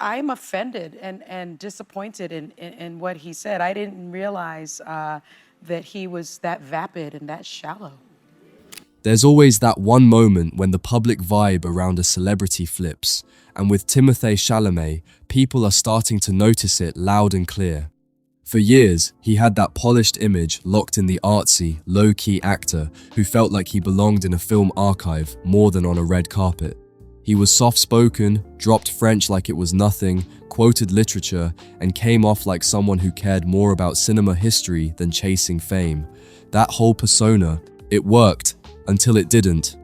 I'm offended and disappointed in what he said. I didn't realize that he was that vapid and that shallow. There's always that one moment when the public vibe around a celebrity flips, and with Timothée Chalamet, people are starting to notice it loud and clear. For years, he had that polished image locked in the artsy, low-key actor who felt like he belonged in a film archive more than on a red carpet. He was soft-spoken, dropped French like it was nothing, quoted literature, and came off like someone who cared more about cinema history than chasing fame. That whole persona, it worked, until it didn't.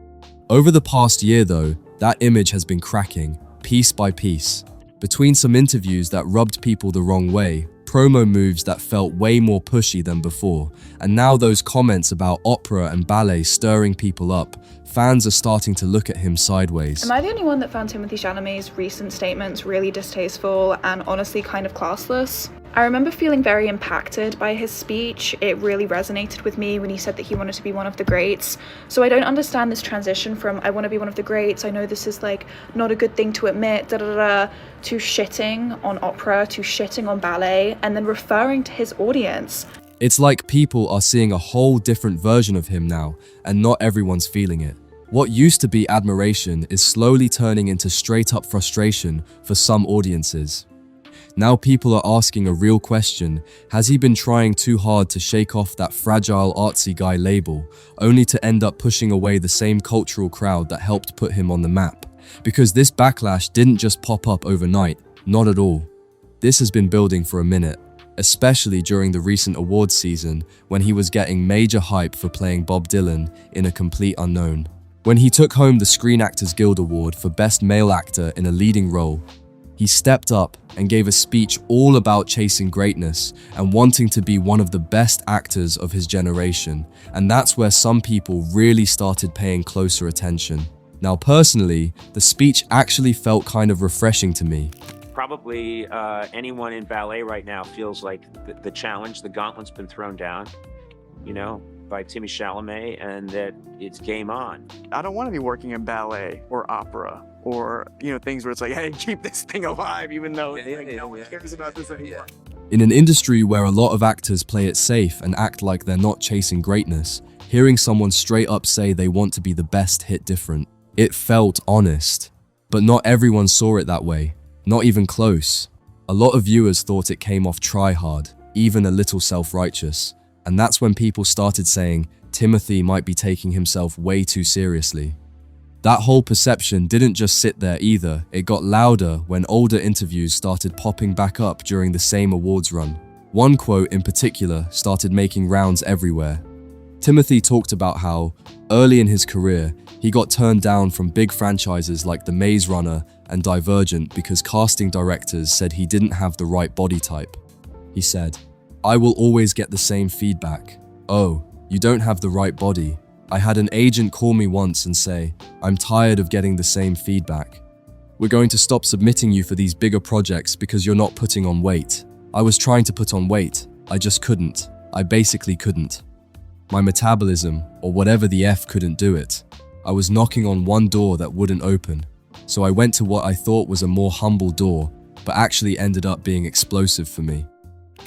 Over the past year though, that image has been cracking, piece by piece. Between some interviews that rubbed people the wrong way, promo moves that felt way more pushy than before, and now those comments about opera and ballet stirring people up, fans are starting to look at him sideways. Am I the only one that found Timothée Chalamet's recent statements really distasteful and honestly kind of classless? I remember feeling very impacted by his speech. It really resonated with me when he said that he wanted to be one of the greats. So I don't understand this transition from I want to be one of the greats, I know this is like not a good thing to admit, to shitting on opera, to shitting on ballet, and then referring to his audience. It's like people are seeing a whole different version of him now, and not everyone's feeling it. What used to be admiration is slowly turning into straight-up frustration for some audiences. Now people are asking a real question: has he been trying too hard to shake off that fragile artsy guy label, only to end up pushing away the same cultural crowd that helped put him on the map? Because this backlash didn't just pop up overnight, not at all. This has been building for a minute, especially during the recent awards season when he was getting major hype for playing Bob Dylan in A Complete Unknown. When he took home the Screen Actors Guild Award for Best Male Actor in a Leading Role, he stepped up and gave a speech all about chasing greatness and wanting to be one of the best actors of his generation, and that's where some people really started paying closer attention. Now personally, the speech actually felt kind of refreshing to me. Probably anyone in ballet right now feels like the challenge, the gauntlet's been thrown down, you know, by Timothée Chalamet, and that it's game on. I don't want to be working in ballet or opera or, things where it's like, hey, keep this thing alive, even though no one cares about this anymore. In an industry where a lot of actors play it safe and act like they're not chasing greatness, hearing someone straight up say they want to be the best hit different. It felt honest. But not everyone saw it that way. Not even close. A lot of viewers thought it came off try-hard, even a little self-righteous. And that's when people started saying Timothée might be taking himself way too seriously. That whole perception didn't just sit there either. It got louder when older interviews started popping back up during the same awards run. One quote in particular started making rounds everywhere. Timothée talked about how, early in his career, he got turned down from big franchises like The Maze Runner and Divergent because casting directors said he didn't have the right body type. He said, "I will always get the same feedback. Oh, you don't have the right body. I had an agent call me once and say, I'm tired of getting the same feedback. We're going to stop submitting you for these bigger projects because you're not putting on weight. I was trying to put on weight. I just couldn't. I basically couldn't. My metabolism, or whatever the F, couldn't do it. I was knocking on one door that wouldn't open. So I went to what I thought was a more humble door, but actually ended up being explosive for me."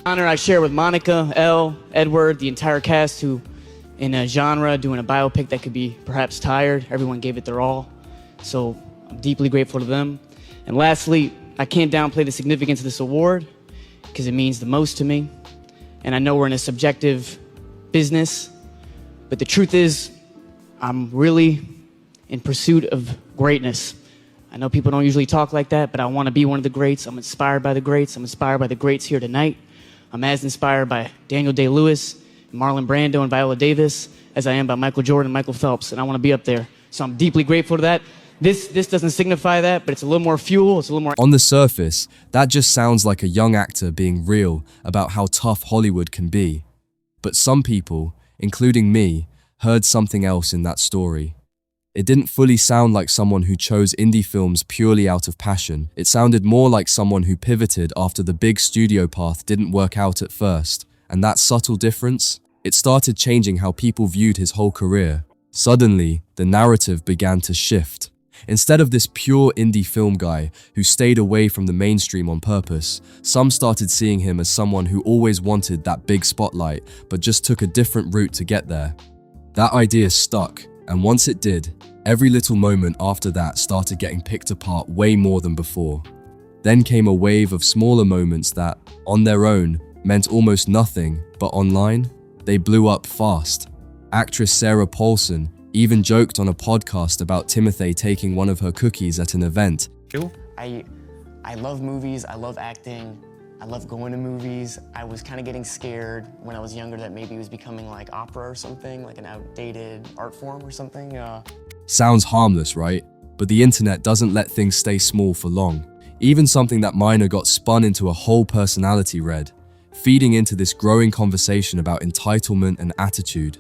Honor I share with Monica, Elle, Edward, the entire cast who, in a genre, doing a biopic that could be perhaps tired. Everyone gave it their all. So I'm deeply grateful to them. And lastly, I can't downplay the significance of this award because it means the most to me. And I know we're in a subjective business, but the truth is I'm really in pursuit of greatness. I know people don't usually talk like that, but I want to be one of the greats. I'm inspired by the greats. I'm inspired by the greats here tonight. I'm as inspired by Daniel Day-Lewis, Marlon Brando, and Viola Davis as I am by Michael Jordan and Michael Phelps, and I want to be up there. So I'm deeply grateful to that. This doesn't signify that, but it's a little more fuel, it's a little more... On the surface, that just sounds like a young actor being real about how tough Hollywood can be. But some people, including me, heard something else in that story. It didn't fully sound like someone who chose indie films purely out of passion. It sounded more like someone who pivoted after the big studio path didn't work out at first. And that subtle difference, it started changing how people viewed his whole career. Suddenly, the narrative began to shift. Instead of this pure indie film guy who stayed away from the mainstream on purpose, some started seeing him as someone who always wanted that big spotlight but just took a different route to get there. That idea stuck, and once it did, every little moment after that started getting picked apart way more than before. Then came a wave of smaller moments that, on their own, meant almost nothing, but online, they blew up fast. Actress Sarah Paulson even joked on a podcast about Timothée taking one of her cookies at an event. I love movies, I love acting, I love going to movies. I was kind of getting scared when I was younger that maybe it was becoming like opera or something, like an outdated art form or something. Sounds harmless, right? But the internet doesn't let things stay small for long. Even something that minor got spun into a whole personality read, feeding into this growing conversation about entitlement and attitude.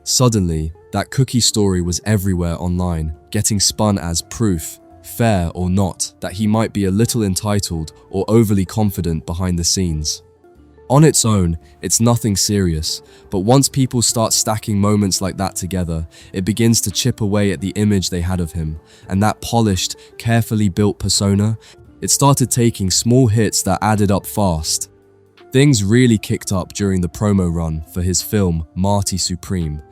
Suddenly, that cookie story was everywhere online, getting spun as proof, fair or not, that he might be a little entitled or overly confident behind the scenes. On its own, it's nothing serious, but once people start stacking moments like that together, it begins to chip away at the image they had of him, and that polished, carefully built persona, it started taking small hits that added up fast. Things really kicked up during the promo run for his film Marty Supreme.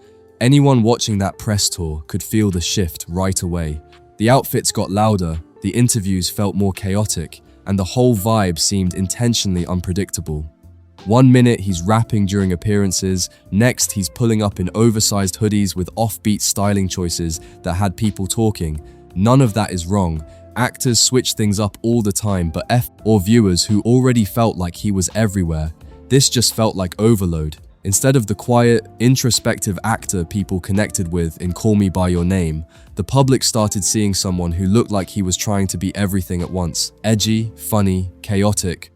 Anyone watching that press tour could feel the shift right away. The outfits got louder, the interviews felt more chaotic, and the whole vibe seemed intentionally unpredictable. One minute he's rapping during appearances, next he's pulling up in oversized hoodies with offbeat styling choices that had people talking. None of that is wrong. Actors switch things up all the time, but or viewers who already felt like he was everywhere. This just felt like overload. Instead of the quiet, introspective actor people connected with in Call Me By Your Name, the public started seeing someone who looked like he was trying to be everything at once. Edgy, funny, chaotic,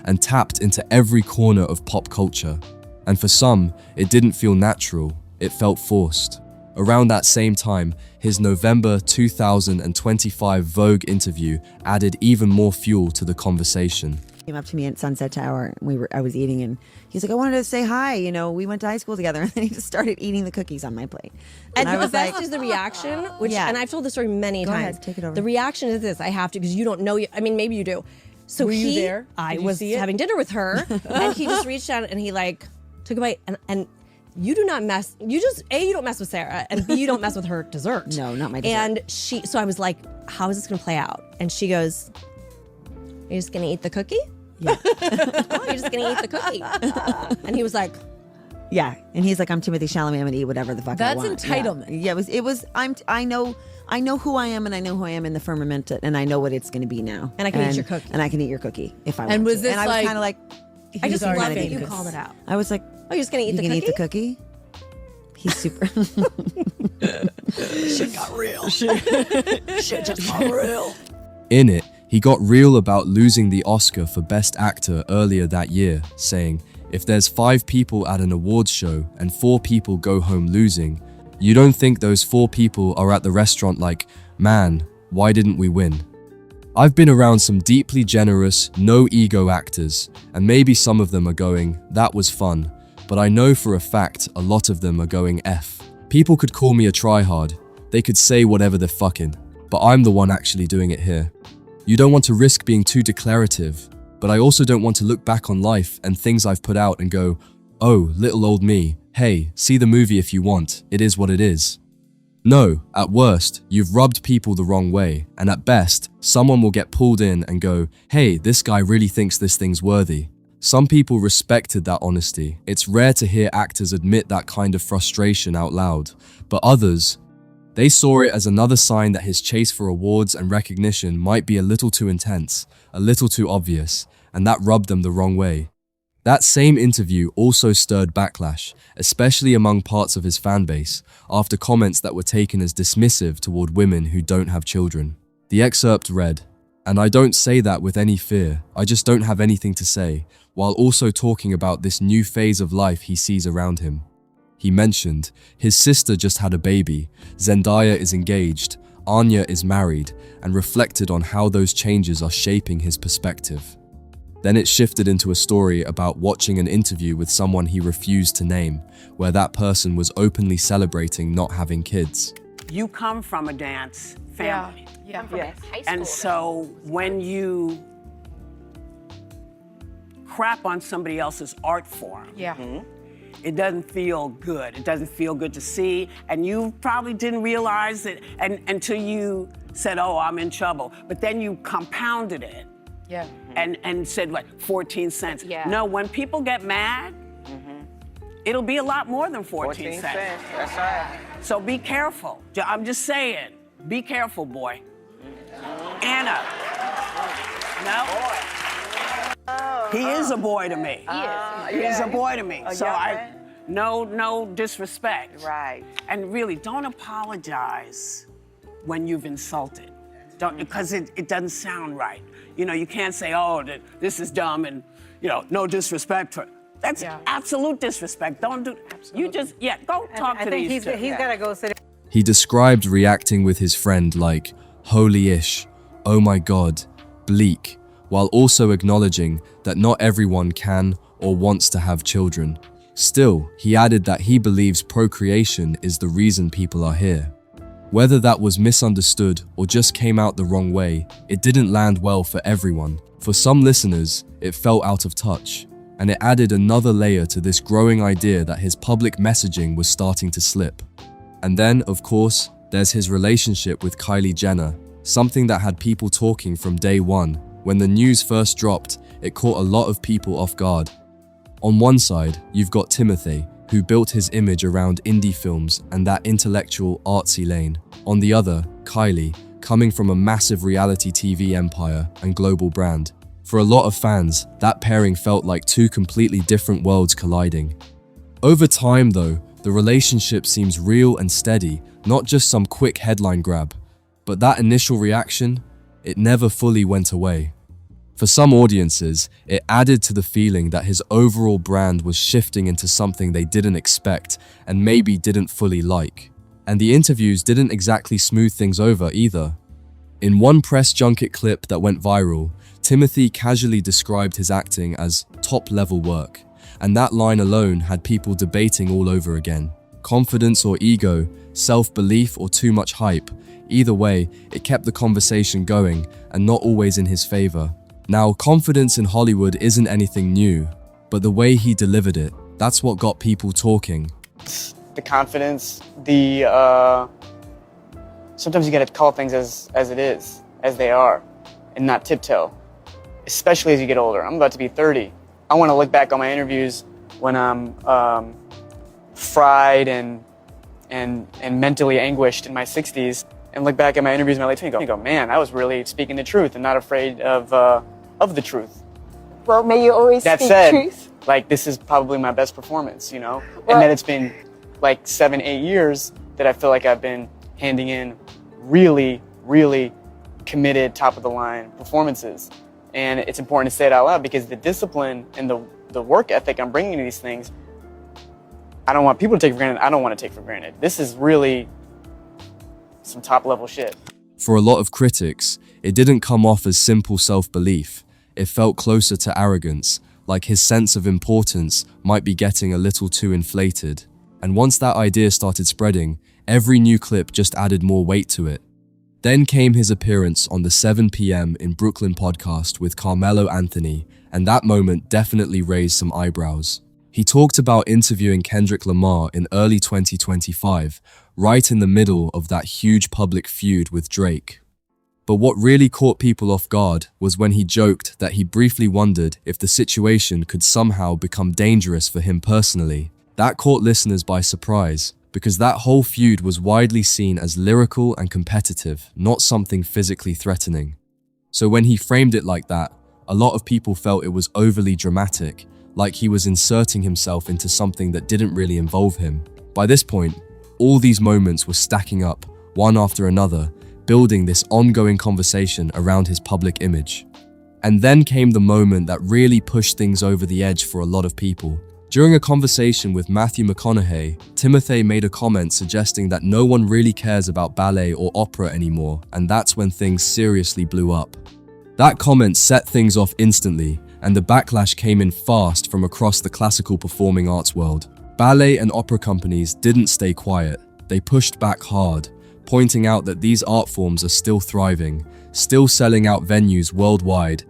and tapped into every corner of pop culture. And for some, it didn't feel natural, it felt forced. Around that same time, his November 2025 Vogue interview added even more fuel to the conversation. He came up to me at Sunset Tower, and I was eating, and he's like, I wanted to say hi, we went to high school together, and then he just started eating the cookies on my plate. And I the was best like, is the reaction, which, Yeah. and I've told the story many Go times. ahead, take it over. The reaction is this, I have to, because you don't know, maybe you do. So Were you there? I Did you was see it? having dinner with her, and he just reached out and he took a bite, and you do not mess, you don't mess with Sarah, and B, you don't mess with her dessert. No, not my dessert. And so I was like, how is this gonna play out? And she goes, you're just gonna eat the cookie? Yeah. Oh, you're just gonna eat the cookie. And he was like, yeah, and he's like, I'm Timothée Chalamet, I'm gonna eat whatever the fuck I That's want. entitlement. Yeah, it was. I know who I am, and I know who I am in the firmament, and I know what it's gonna be now. And I can eat your cookie. And I can eat your cookie if I want And was to. this And I was like- kind of like, I just already love that thinking you this. called it out. I was like, Oh, you're just gonna eat you the can cookie? eat the cookie. He's super. In it, he got real about losing the Oscar for Best Actor earlier that year, saying, if there's 5 people at an awards show and 4 people go home losing, you don't think those 4 people are at the restaurant like, man, why didn't we win? I've been around some deeply generous, no-ego actors, and maybe some of them are going, that was fun, but I know for a fact a lot of them are going F. People could call me a tryhard, they could say whatever they're fucking, but I'm the one actually doing it here. You don't want to risk being too declarative, but I also don't want to look back on life and things I've put out and go, oh, little old me, hey, see the movie if you want, it is what it is. No, at worst, you've rubbed people the wrong way, and at best, someone will get pulled in and go, hey, this guy really thinks this thing's worthy. Some people respected that honesty. It's rare to hear actors admit that kind of frustration out loud, but others, they saw it as another sign that his chase for awards and recognition might be a little too intense, a little too obvious, and that rubbed them the wrong way. That same interview also stirred backlash, especially among parts of his fanbase, after comments that were taken as dismissive toward women who don't have children. The excerpt read, and I don't say that with any fear, I just don't have anything to say, while also talking about this new phase of life he sees around him. He mentioned, his sister just had a baby, Zendaya is engaged, Anya is married, and reflected on how those changes are shaping his perspective. Then it shifted into a story about watching an interview with someone he refused to name, where that person was openly celebrating not having kids. you come from a dance family. Yeah. And so when you crap on somebody else's art form, it doesn't feel good. It doesn't feel good to see. And you probably didn't realize it until you said, oh, I'm in trouble. But then you compounded it. Yeah. And said, what, 14 cents? Yeah. No, when people get mad, it'll be a lot more than 14 cents. That's right. So be careful. I'm just saying, be careful, boy. Anna. No? He is a boy to me. He's a boy to me. So no disrespect. Right. And really, don't apologize when you've insulted. Don't, because it doesn't sound right. You know, you can't say, oh, this is dumb and, you know, no disrespect. That's absolute disrespect. Don't do, you just, go talk to these two. He's got to go sit. He described reacting with his friend like, holy-ish, oh my god, bleak, while also acknowledging that not everyone can or wants to have children. Still, he added that he believes procreation is the reason people are here. Whether that was misunderstood or just came out the wrong way, it didn't land well for everyone. For some listeners, it felt out of touch, and it added another layer to this growing idea that his public messaging was starting to slip. And then, of course, there's his relationship with Kylie Jenner, something that had people talking from day one. When the news first dropped, it caught a lot of people off guard. On one side, you've got Timothée, who built his image around indie films and that intellectual, artsy lane. On the other, Kylie, coming from a massive reality TV empire and global brand. For a lot of fans, that pairing felt like two completely different worlds colliding. Over time, though, the relationship seems real and steady, not just some quick headline grab. But that initial reaction, it never fully went away. For some audiences, it added to the feeling that his overall brand was shifting into something they didn't expect and maybe didn't fully like. And the interviews didn't exactly smooth things over either. In one press junket clip that went viral, Timothée casually described his acting as top-level work, and that line alone had people debating all over again. Confidence or ego, self-belief or too much hype, either way, it kept the conversation going and not always in his favor. Now, confidence in Hollywood isn't anything new, but the way he delivered it, that's what got people talking. The confidence, sometimes you gotta call things as it is, as they are, and not tiptoe, especially as you get older. I'm about to be 30. I wanna look back on my interviews when I'm fried and mentally anguished in my 60s, and look back at my interviews in my late 20s and go, man, I was really speaking the truth and not afraid of the truth. Well, may you always That speak said, truth. like, this is probably my best performance, you know? And that it's been like 7-8 years that I feel like I've been handing in really, really committed, top-of-the-line performances. And it's important to say it out loud because the discipline and the work ethic I'm bringing to these things, I don't want people to take for granted. I don't want to take for granted. This is really some top-level shit. For a lot of critics, it didn't come off as simple self-belief. It felt closer to arrogance, like his sense of importance might be getting a little too inflated. And once that idea started spreading, every new clip just added more weight to it. Then came his appearance on the 7 p.m. in Brooklyn podcast with Carmelo Anthony, and that moment definitely raised some eyebrows. He talked about interviewing Kendrick Lamar in early 2025, right in the middle of that huge public feud with Drake. But what really caught people off guard was when he joked that he briefly wondered if the situation could somehow become dangerous for him personally. That caught listeners by surprise, because that whole feud was widely seen as lyrical and competitive, not something physically threatening. So when he framed it like that, a lot of people felt it was overly dramatic, like he was inserting himself into something that didn't really involve him. By this point, all these moments were stacking up, one after another, building this ongoing conversation around his public image. And then came the moment that really pushed things over the edge for a lot of people. During a conversation with Matthew McConaughey, Timothée made a comment suggesting that no one really cares about ballet or opera anymore, and that's when things seriously blew up. That comment set things off instantly, and the backlash came in fast from across the classical performing arts world. Ballet and opera companies didn't stay quiet. They pushed back hard, pointing out that these art forms are still thriving, still selling out venues worldwide,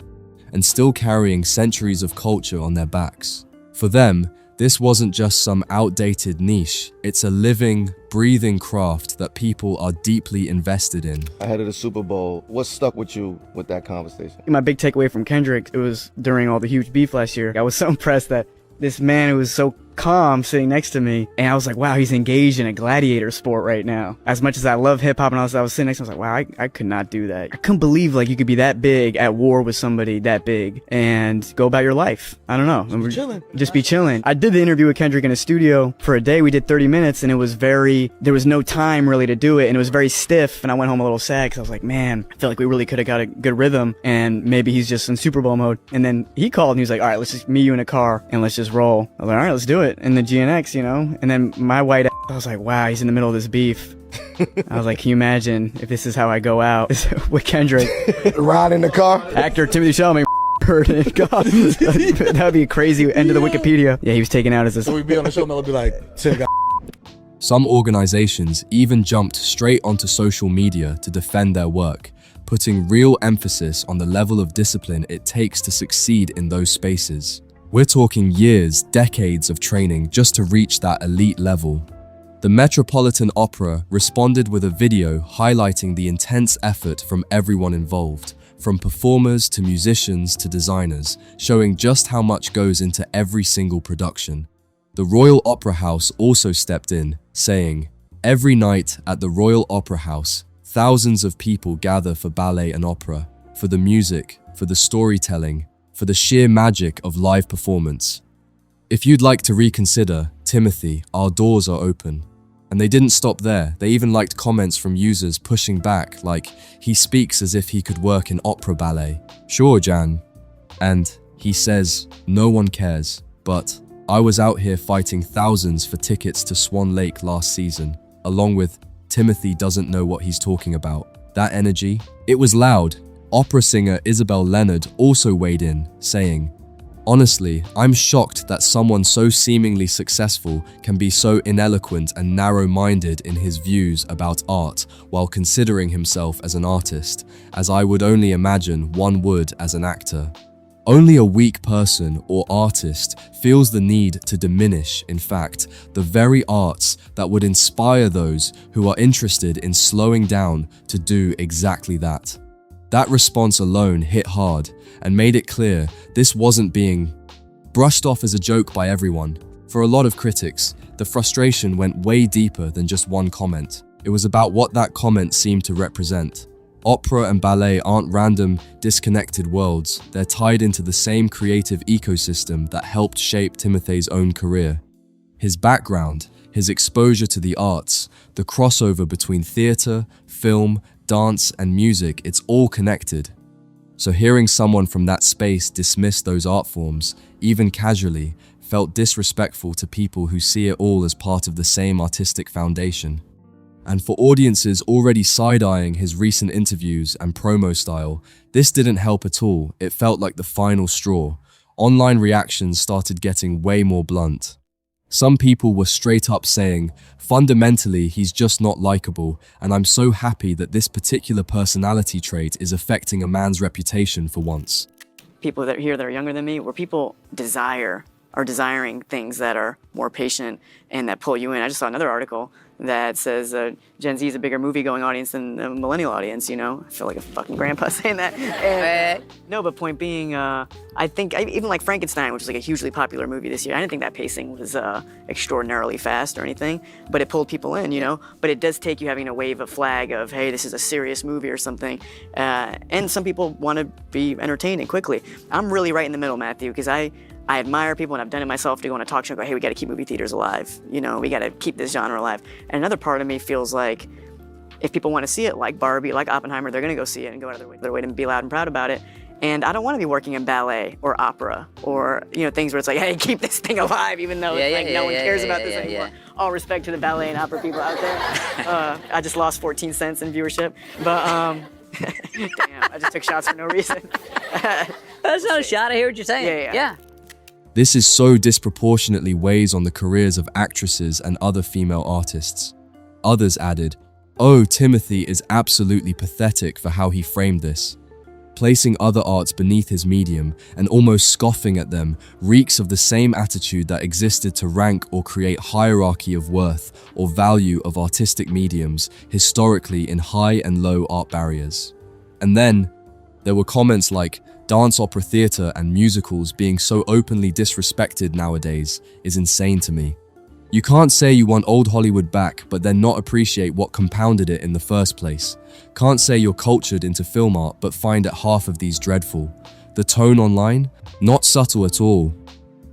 and still carrying centuries of culture on their backs. For them, this wasn't just some outdated niche, it's a living, breathing craft that people are deeply invested in. Ahead of the Super Bowl, what stuck with you with that conversation? My big takeaway from Kendrick, it was during all the huge beef last year. I was so impressed that this man who was so calm sitting next to me, and I was like, wow, he's engaged in a gladiator sport right now. As much as I love hip hop and all this, I was sitting next to him, I was like, wow, I could not do that. I couldn't believe like you could be that big at war with somebody that big and go about your life. I don't know. Just be chilling. I did the interview with Kendrick in a studio for a day. We did 30 minutes and it was there was no time really to do it, and it was very stiff, and I went home a little sad because I was like, man, I feel like we really could have got a good rhythm, and maybe he's just in Super Bowl mode. And then he called and he was like, all right, let's just meet you in a car and let's just roll. I was like, all right, let's do it. And the GNX, you know, and then my white ass, I was like, wow, he's in the middle of this beef. I was like, can you imagine if this is how I go out with Kendrick? Ride in the car? Actor Timothée Chalamet. God, that would be a crazy end of the Wikipedia. Yeah, he was taken out as this. So we'd be on the show and it'd be like, Tim got. Some organizations even jumped straight onto social media to defend their work, putting real emphasis on the level of discipline it takes to succeed in those spaces. We're talking years, decades of training just to reach that elite level. The Metropolitan Opera responded with a video highlighting the intense effort from everyone involved, from performers to musicians to designers, showing just how much goes into every single production. The Royal Opera House also stepped in, saying, "Every night at the Royal Opera House, thousands of people gather for ballet and opera, for the music, for the storytelling, for the sheer magic of live performance. If you'd like to reconsider, Timothy, our doors are open." And they didn't stop there. They even liked comments from users pushing back, like, "He speaks as if he could work in opera ballet." Sure, Jan. And he says, "No one cares, but I was out here fighting thousands for tickets to Swan Lake last season," along with, "Timothy doesn't know what he's talking about." That energy, it was loud. Opera singer Isabel Leonard also weighed in, saying, "Honestly, I'm shocked that someone so seemingly successful can be so ineloquent and narrow-minded in his views about art while considering himself as an artist, as I would only imagine one would as an actor. Only a weak person or artist feels the need to diminish, in fact, the very arts that would inspire those who are interested in slowing down to do exactly that." That response alone hit hard and made it clear this wasn't being brushed off as a joke by everyone. For a lot of critics, the frustration went way deeper than just one comment. It was about what that comment seemed to represent. Opera and ballet aren't random, disconnected worlds. They're tied into the same creative ecosystem that helped shape Timothée's own career. His background, his exposure to the arts, the crossover between theater, film, dance, and music, it's all connected. So hearing someone from that space dismiss those art forms, even casually, felt disrespectful to people who see it all as part of the same artistic foundation. And for audiences already side-eyeing his recent interviews and promo style, this didn't help at all. It felt like the final straw. Online reactions started getting way more blunt. Some people were straight up saying, "Fundamentally, he's just not likable, and I'm so happy that this particular personality trait is affecting a man's reputation for once." People that are younger than me, where people are desiring things that are more patient and that pull you in. I just saw another article that says Gen Z is a bigger movie-going audience than the millennial audience, you know? I feel like a fucking grandpa saying that. And, no, but point being, I think, even like Frankenstein, which is like a hugely popular movie this year, I didn't think that pacing was extraordinarily fast or anything, but it pulled people in, you know? But it does take you having to wave a flag of, hey, this is a serious movie or something. And some people want to be entertained quickly. I'm really right in the middle, Matthew, because I admire people, and I've done it myself, to go on a talk show and go, hey, we got to keep movie theaters alive. You know, we got to keep this genre alive. And another part of me feels like if people want to see it, like Barbie, like Oppenheimer, they're going to go see it and go out of their way to be loud and proud about it. And I don't want to be working in ballet or opera or, you know, things where it's like, hey, keep this thing alive, even though no one cares about this anymore. All respect to the ballet and opera people out there. I just lost 14 cents in viewership. But, damn, I just took shots for no reason. That's not a shot. I hear what you're saying. Yeah. This is so disproportionately weighs on the careers of actresses and other female artists. Others added, Oh, Timothy is absolutely pathetic for how he framed this. Placing other arts beneath his medium and almost scoffing at them reeks of the same attitude that existed to rank or create hierarchy of worth or value of artistic mediums historically in high and low art barriers. And then there were comments like, dance opera theatre and musicals being so openly disrespected nowadays is insane to me. You can't say you want old Hollywood back but then not appreciate what compounded it in the first place. Can't say you're cultured into film art but find at half of these dreadful. The tone online? Not subtle at all.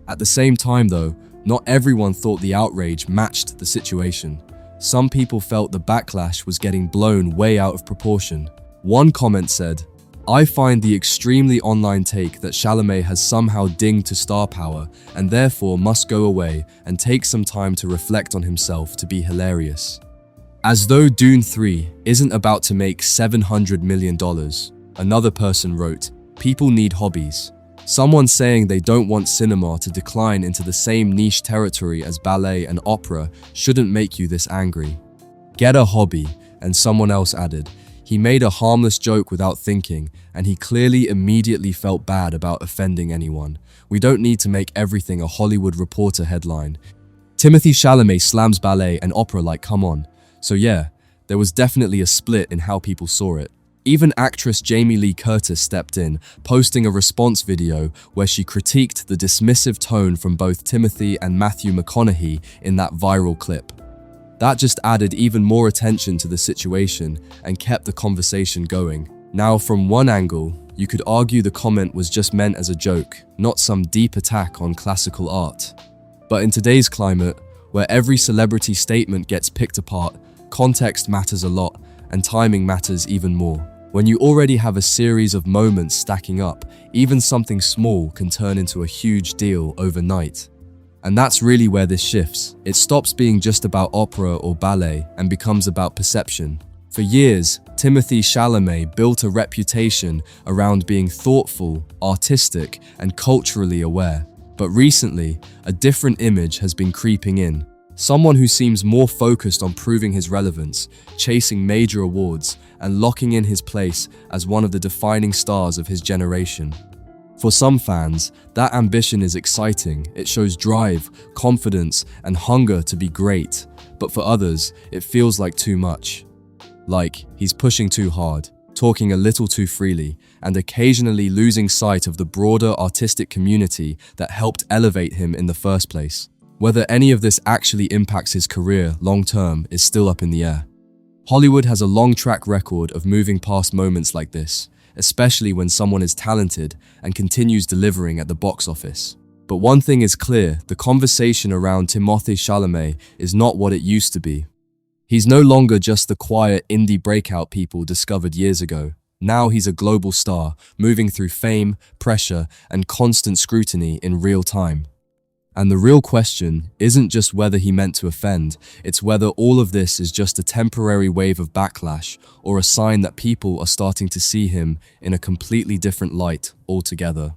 At the same time though, not everyone thought the outrage matched the situation. Some people felt the backlash was getting blown way out of proportion. One comment said, I find the extremely online take that Chalamet has somehow dinged to star power and therefore must go away and take some time to reflect on himself to be hilarious. As though Dune 3 isn't about to make $700 million, another person wrote, people need hobbies. Someone saying they don't want cinema to decline into the same niche territory as ballet and opera shouldn't make you this angry. Get a hobby, and someone else added, he made a harmless joke without thinking, and he clearly immediately felt bad about offending anyone. We don't need to make everything a Hollywood Reporter headline. Timothée Chalamet slams ballet and opera like come on. So yeah, there was definitely a split in how people saw it. Even actress Jamie Lee Curtis stepped in, posting a response video where she critiqued the dismissive tone from both Timothée and Matthew McConaughey in that viral clip. That just added even more attention to the situation and kept the conversation going. Now, from one angle, you could argue the comment was just meant as a joke, not some deep attack on classical art. But in today's climate, where every celebrity statement gets picked apart, context matters a lot, and timing matters even more. When you already have a series of moments stacking up, even something small can turn into a huge deal overnight. And that's really where this shifts. It stops being just about opera or ballet and becomes about perception. For years, Timothée Chalamet built a reputation around being thoughtful, artistic, and culturally aware. But recently, a different image has been creeping in. Someone who seems more focused on proving his relevance, chasing major awards, and locking in his place as one of the defining stars of his generation. For some fans, that ambition is exciting. It shows drive, confidence, and hunger to be great. But for others, it feels like too much. Like he's pushing too hard, talking a little too freely, and occasionally losing sight of the broader artistic community that helped elevate him in the first place. Whether any of this actually impacts his career long-term is still up in the air. Hollywood has a long track record of moving past moments like this, especially when someone is talented and continues delivering at the box office. But one thing is clear, the conversation around Timothée Chalamet is not what it used to be. He's no longer just the quiet indie breakout people discovered years ago. Now he's a global star, moving through fame, pressure, and constant scrutiny in real time. And the real question isn't just whether he meant to offend, it's whether all of this is just a temporary wave of backlash or a sign that people are starting to see him in a completely different light altogether.